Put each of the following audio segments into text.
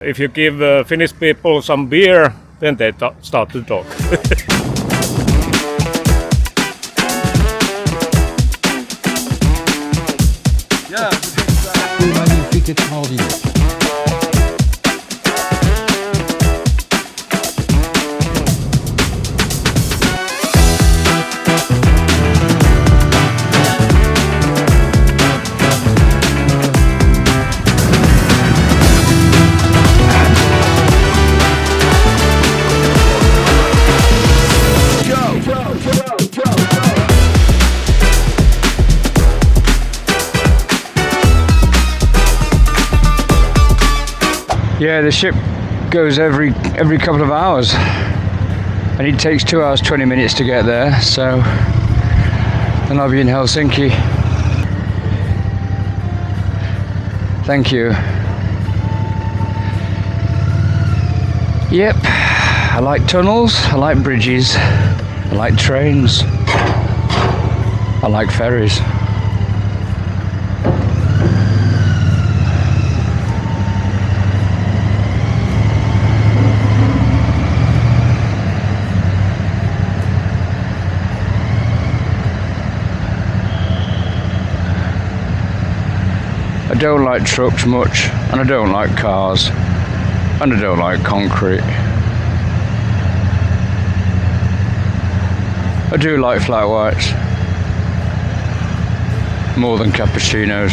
If you give Finnish people some beer, then they start to talk. Magnifique, extraordinaire. Yeah, the ship goes every couple of hours, and it takes 2 hours 20 minutes to get there. So then I'll be in Helsinki. Thank you. Yep, I like tunnels, I like bridges, I like trains, I like ferries. I don't like trucks much, and I don't like cars, and I don't like concrete. I do like flat whites, more than cappuccinos.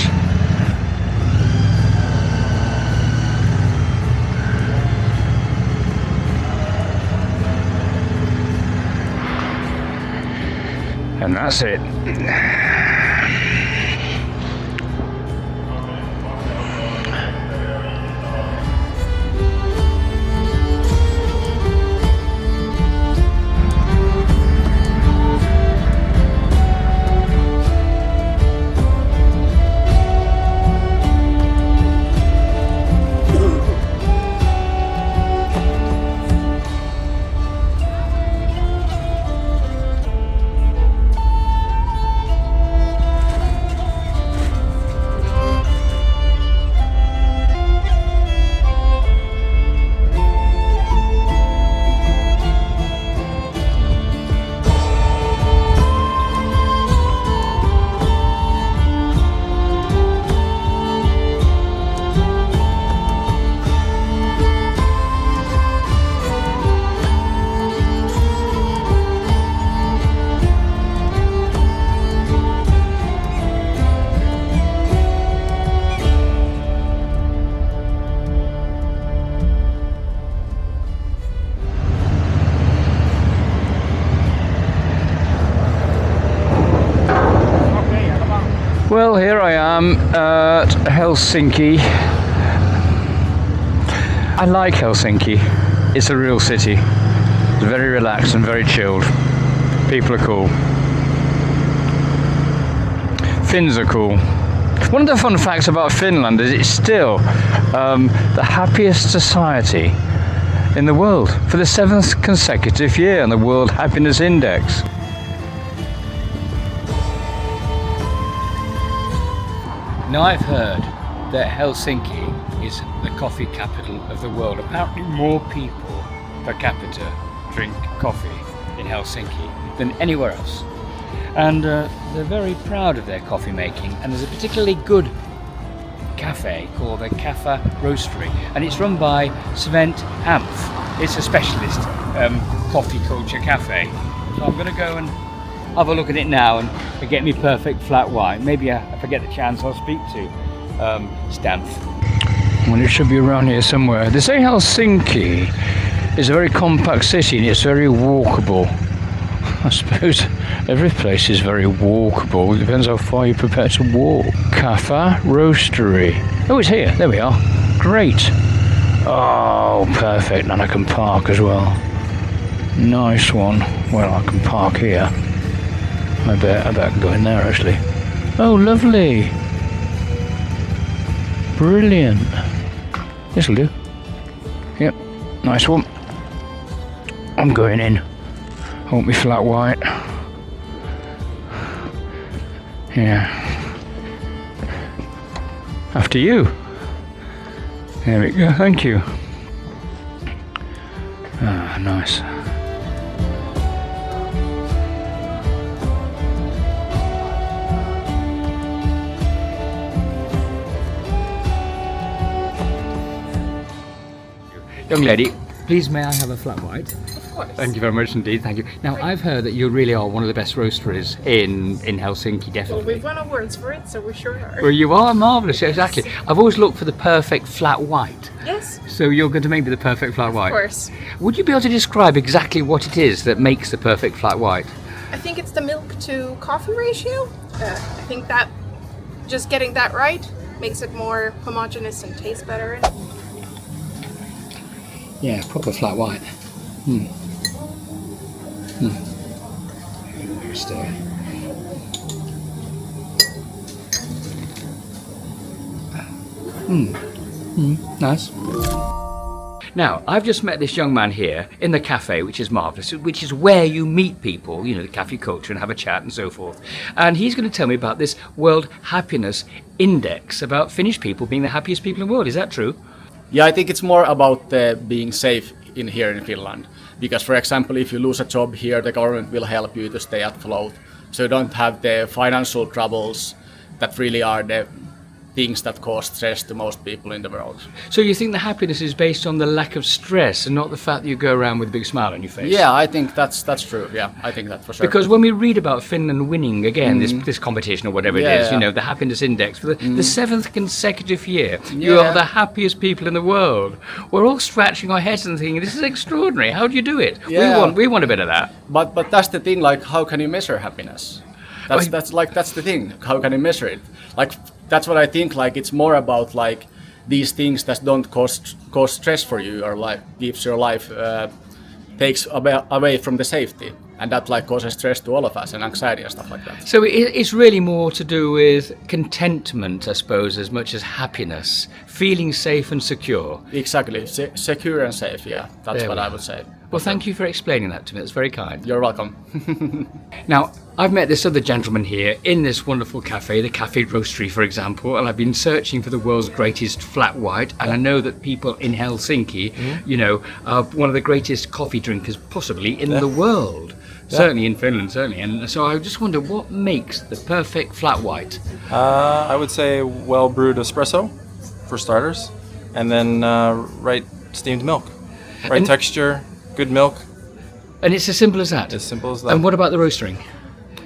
And that's it. Well, here I am at Helsinki. I like Helsinki. It's a real city. It's very relaxed and very chilled. People are cool. Finns are cool. One of the fun facts about Finland is it's still the happiest society in the world for the 7th consecutive year on the World Happiness Index. Now, I've heard that Helsinki is the coffee capital of the world. Apparently more people per capita drink coffee in Helsinki than anywhere else. And they're very proud of their coffee making, and there's a particularly good cafe called the Cafe Roastery, and it's run by Sven Amf. It's a specialist coffee culture cafe. So I'm going to go and have a look at it now and get me perfect flat white. Maybe if I get the chance, I'll speak to Stamf. Well, it should be around here somewhere. They say Helsinki is a very compact city and it's very walkable. I suppose every place is very walkable. It depends how far you're prepared to walk. Cafe Roastery. Oh, it's here. There we are. Great. Oh, perfect. And I can park as well. Nice one. Well, I can park here. I bet I can go in there actually. Oh, lovely. Brilliant. This'll do. Yep, nice one. I'm going in. I want me flat white. Yeah. After you. There we go, thank you. Ah, nice. Young lady, please may I have a flat white? Of course. Thank you very much indeed, thank you. Now, I've heard that you really are one of the best roasteries in Helsinki, Well, definitely. we've won awards for it, so we sure are. Well, you are marvellous, exactly. I've always looked for the perfect flat white. Yes, So you're going to make me the perfect flat white? of course. Would you be able to describe exactly what it is that makes the perfect flat white? I think it's the milk to coffee ratio. I think that just getting that right makes it more homogeneous and tastes better. Yeah, proper flat white. Very stirring. Nice. Now, I've just met this young man here in the cafe, which is marvellous, which is where you meet people, you know, the cafe culture, and have a chat and so forth. And he's going to tell me about this World Happiness Index, about Finnish people being the happiest people in the world. Is that true? Yeah, I think it's more about being safe here in Finland. Because, for example, if you lose a job here, the government will help you to stay afloat. So you don't have the financial troubles that really are the things that cause stress to most people in the world. So you think the happiness is based on the lack of stress and not the fact that you go around with a big smile on your face? Yeah, I think that's true. Yeah, I think that for sure. Because when we read about Finland winning again this competition or whatever it is, you know, the happiness index for the seventh consecutive year, you are the happiest people in the world. We're all scratching our heads and thinking, this is extraordinary. How do you do it? Yeah. We want a bit of that. But that's the thing. Like, how can you measure happiness? That's the thing. How can you measure it? Like, that's what I think. Like, it's more about like these things that don't cause stress for you, or like gives your life takes away from the safety, and that like causes stress to all of us and anxiety and stuff like that. So it's really more to do with contentment, I suppose, as much as happiness, feeling safe and secure. Exactly, secure and safe. Yeah, that's There what we I go. would say. Well, thank you for explaining that to me. That's very kind. You're welcome. Now, I've met this other gentleman here in this wonderful cafe, the Cafe Roastery, for example, and I've been searching for the world's greatest flat white, and I know that people in Helsinki, you know, are one of the greatest coffee drinkers possibly in the world. Certainly in Finland, certainly. And so I just wonder, what makes the perfect flat white? I would say well-brewed espresso, for starters, and then right steamed milk. Right texture, good milk, And it's as simple as that? as simple as that. And what about the roastering?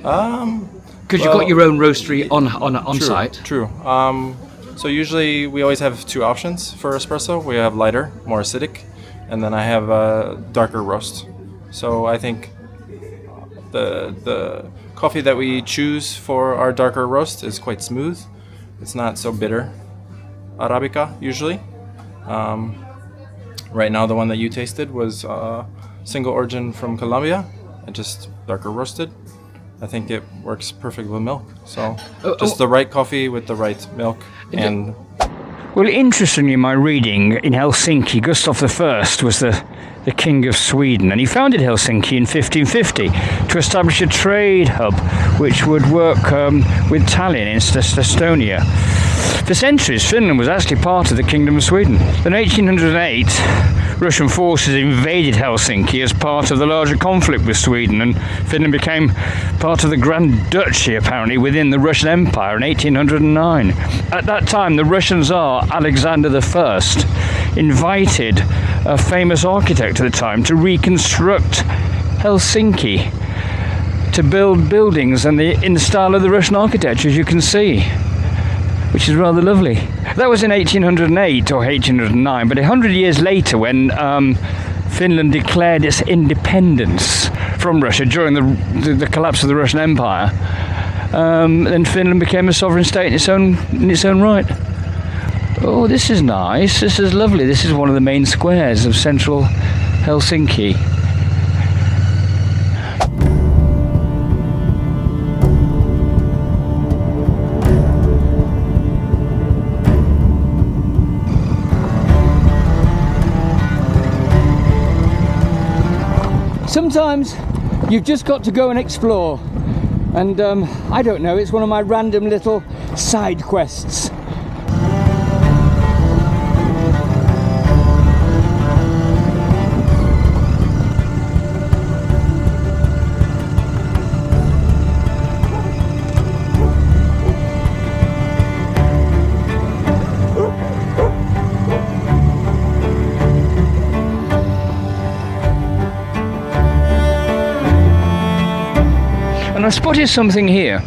Because you've well, got your own roastery on True, site. True. So usually we always have two options for espresso. We have lighter, more acidic, and then I have a darker roast. So I think the coffee that we choose for our darker roast is quite smooth. It's not so bitter. Arabica usually. Right now the one that you tasted was single origin from Colombia and just darker roasted. I think it works perfect with milk. So just the right coffee with the right milk. And Well, interestingly, in my reading, in Helsinki, Gustav I was the king of Sweden, and he founded Helsinki in 1550 to establish a trade hub which would work with Tallinn in Estonia. For centuries, Finland was actually part of the Kingdom of Sweden. In 1808, Russian forces invaded Helsinki as part of the larger conflict with Sweden, and Finland became part of the Grand Duchy, apparently, within the Russian Empire in 1809. At that time, the Russian Tsar Alexander I invited a famous architect at the time to reconstruct Helsinki, to build buildings in the style of the Russian architecture, as you can see, which is rather lovely. That was in 1808 or 1809, but 100 years later, when Finland declared its independence from Russia during the collapse of the Russian Empire, then Finland became a sovereign state in its own right. Oh, this is nice. This is lovely. This is one of the main squares of central Helsinki. Sometimes you've just got to go and explore, and I don't know, it's one of my random little side quests. And I spotted something here.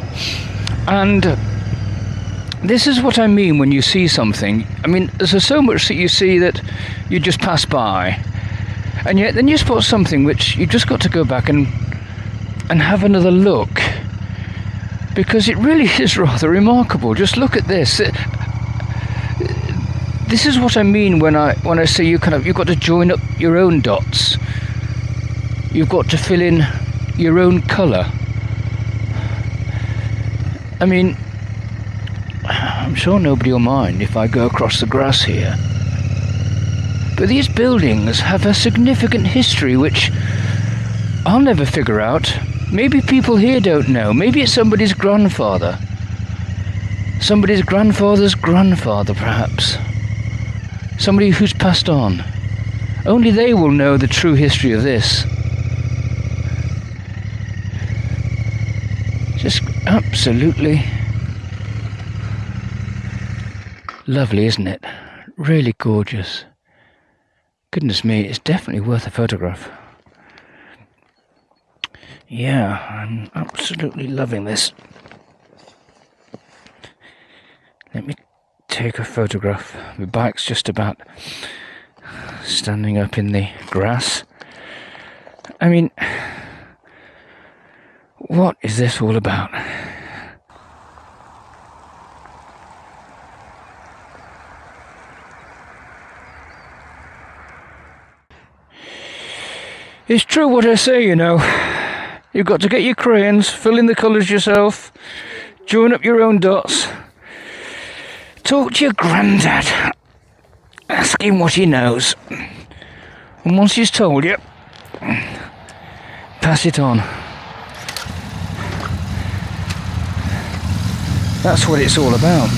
And this is what I mean when you see something. I mean, there's so much that you see that you just pass by. And yet then you spot something which you just got to go back and have another look. Because it really is rather remarkable. Just look at this. This is what I mean when I say you've got to join up your own dots. You've got to fill in your own colour. I mean, I'm sure nobody will mind if I go across the grass here. But these buildings have a significant history which I'll never figure out. Maybe people here don't know. Maybe it's somebody's grandfather. Somebody's grandfather's grandfather, perhaps. Somebody who's passed on. Only they will know the true history of this. Just absolutely lovely, isn't it? Really gorgeous. Goodness me, it's definitely worth a photograph. Yeah, I'm absolutely loving this. Let me take a photograph. My bike's just about standing up in the grass. I mean, what is this all about? It's true what I say, you know. You've got to get your crayons, fill in the colours yourself, join up your own dots, talk to your granddad, ask him what he knows, and once he's told you, pass it on. That's what it's all about.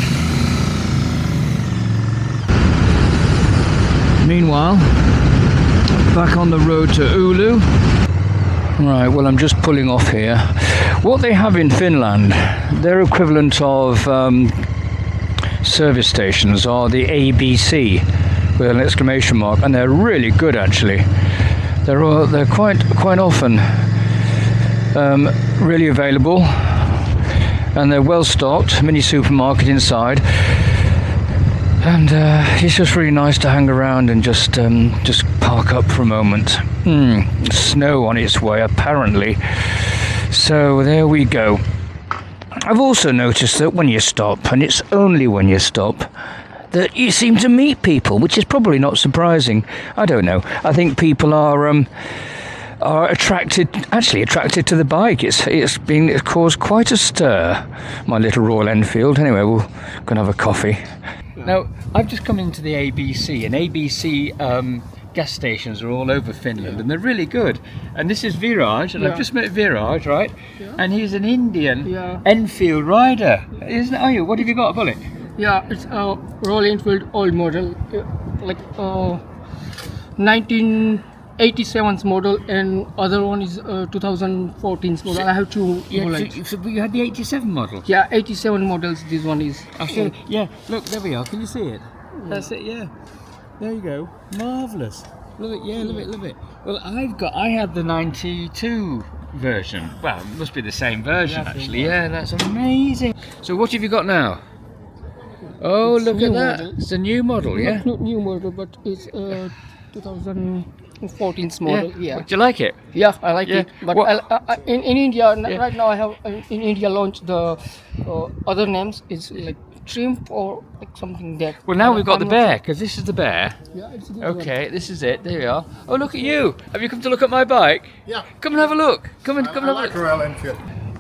Meanwhile, back on the road to Oulu. Right, well, I'm just pulling off here. What they have in Finland, their equivalent of service stations are the ABC with an exclamation mark, and they're really good actually. They're quite often really available, and they're well stocked. Mini supermarket inside. And it's just really nice to hang around and just park up for a moment. Snow on its way, apparently. So there we go. I've also noticed that when you stop, and it's only when you stop, that you seem to meet people, which is probably not surprising. I don't know. I think people are attracted to the bike. It's caused quite a stir. My little Royal Enfield. Anyway, we'll go and have a coffee. Now, I've just come into the ABC, and ABC gas stations are all over Finland, and they're really good. And this is Viraj, and I've just met Viraj, right? Yeah. And he's an Indian Enfield rider, are you? What have you got, a bullet? Yeah, it's a Royal Enfield old model, like 1987's model, and other one is 2014's model. I have two bullets. So you had the 87 model? Yeah, 87 models. This one is. Yeah, look, there we are. Can you see it? That's it. Yeah. There you go. Marvelous. Love it. Yeah, love it. Well, I had the 92 version. Well, it must be the same version actually. Yeah, that's amazing. So what have you got now? Oh, look at that. Model. It's a new model, yeah? Not new model, but it's 2014's model. Yeah. Do you like it? Yeah, I like it. But in India, right now I have in India launched the other names. It's like Triumph or like something there. Well, now we've got the bear, because this is the bear. Yeah, it's this Okay, one. this is it. There we are. Oh, look at you. Have you come to look at my bike? Yeah. Come and have a look. Come and have a look. Royal Enfield.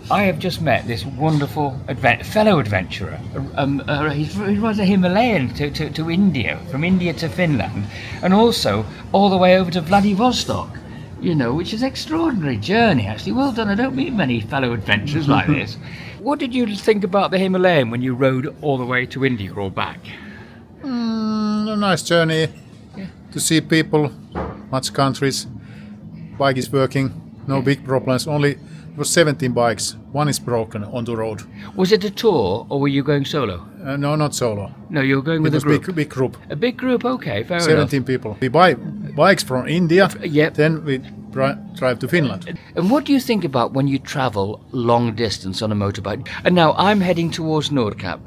I have just met this wonderful fellow adventurer. He rides a Himalayan to India, from India to Finland, and also all the way over to Vladivostok, you know, which is an extraordinary journey, actually. Well done. I don't meet many fellow adventurers like this. What did you think about the Himalayan when you rode all the way to India or back? A nice journey to see people, much countries. Bike is working, no big problems. Only it was 17 bikes. One is broken on the road. Was it a tour, or were you going solo? No, not solo. No, you were going with a group. Big group. A big group, okay, fair 17 enough. people. We buy bikes from India. Yep. Then we drive to Finland. And what do you think about when you travel long distance on a motorbike? And now I'm heading towards Nordkap.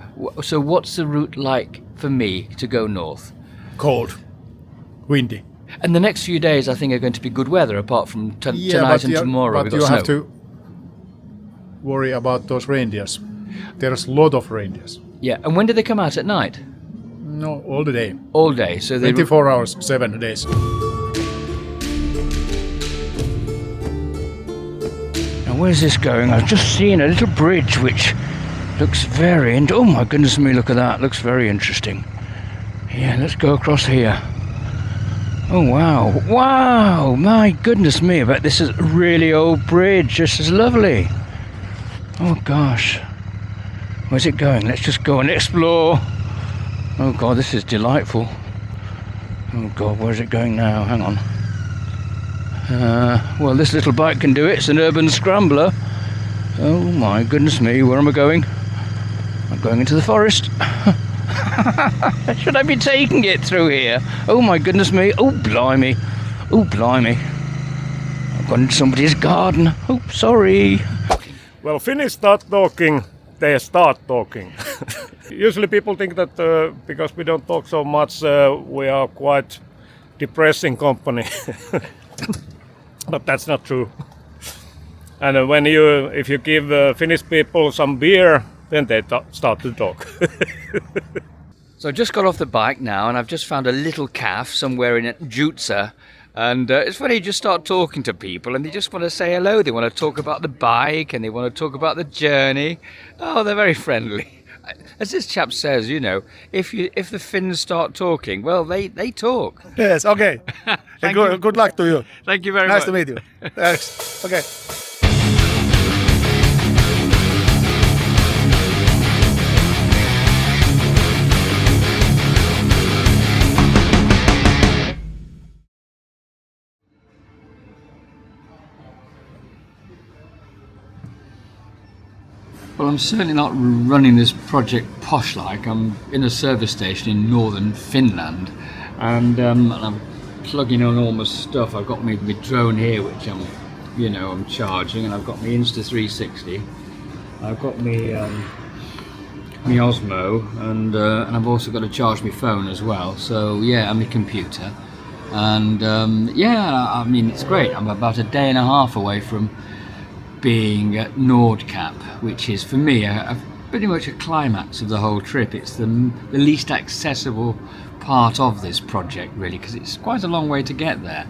So what's the route like for me to go north? Cold, windy. And the next few days I think are going to be good weather apart from tonight and tomorrow. But we've you got have snow. to worry about those reindeers. There's a lot of reindeers. Yeah, and when do they come out? At night? No, all the day. All day. So they 24 hours, 7 days. Now where's this going? I've just seen a little bridge which looks very oh my goodness me, look at that. Looks very interesting. Yeah, let's go across here. Oh wow. Wow, my goodness me, I bet this is a really old bridge. This is lovely. Oh gosh. Where's it going? Let's just go and explore. Oh god, this is delightful. Oh god, where's it going now? Hang on. Well, this little bike can do it. It's an urban scrambler. Oh my goodness me, where am I going? I'm going into the forest. Should I be taking it through here? Oh my goodness me. Oh blimey. Oh blimey. I've gone into somebody's garden. Oh, sorry. Well, Finnish start talking, they start talking. Usually people think that because we don't talk so much, we are quite depressing company. But that's not true. And if you give Finnish people some beer, then they start to talk. So I just got off the bike now and I've just found a little calf somewhere in Jutsa. And it's funny, you just start talking to people and they just want to say hello. They want to talk about the bike and they want to talk about the journey. Oh, they're very friendly. As this chap says, you know, if the Finns start talking, well, they talk. Yes, okay. Good luck to you. Thank you very much. Nice to meet you. Thanks. Okay. Well, I'm certainly not running this project posh-like. I'm in a service station in northern Finland, and I'm plugging on all my stuff. I've got my drone here, which I'm charging, and I've got my Insta360. I've got my Osmo, and I've also got to charge my phone as well. So yeah, and my computer, and I mean it's great. I'm about a day and a half away from being at Nordkap, which is for me pretty much a climax of the whole trip. It's the least accessible part of this project, really, because it's quite a long way to get there.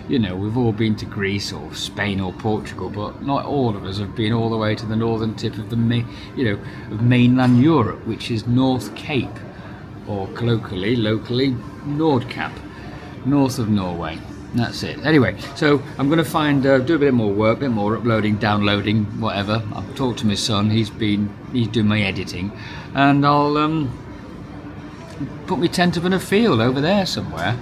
You know, we've all been to Greece or Spain or Portugal, but not all of us have been all the way to the northern tip of of mainland Europe, which is North Cape, or locally Nordkap, north of Norway. That's it. Anyway, so I'm going to do a bit more work, a bit more uploading, downloading, whatever. I've talked to my son. He's doing my editing, and I'll put my tent up in a field over there somewhere.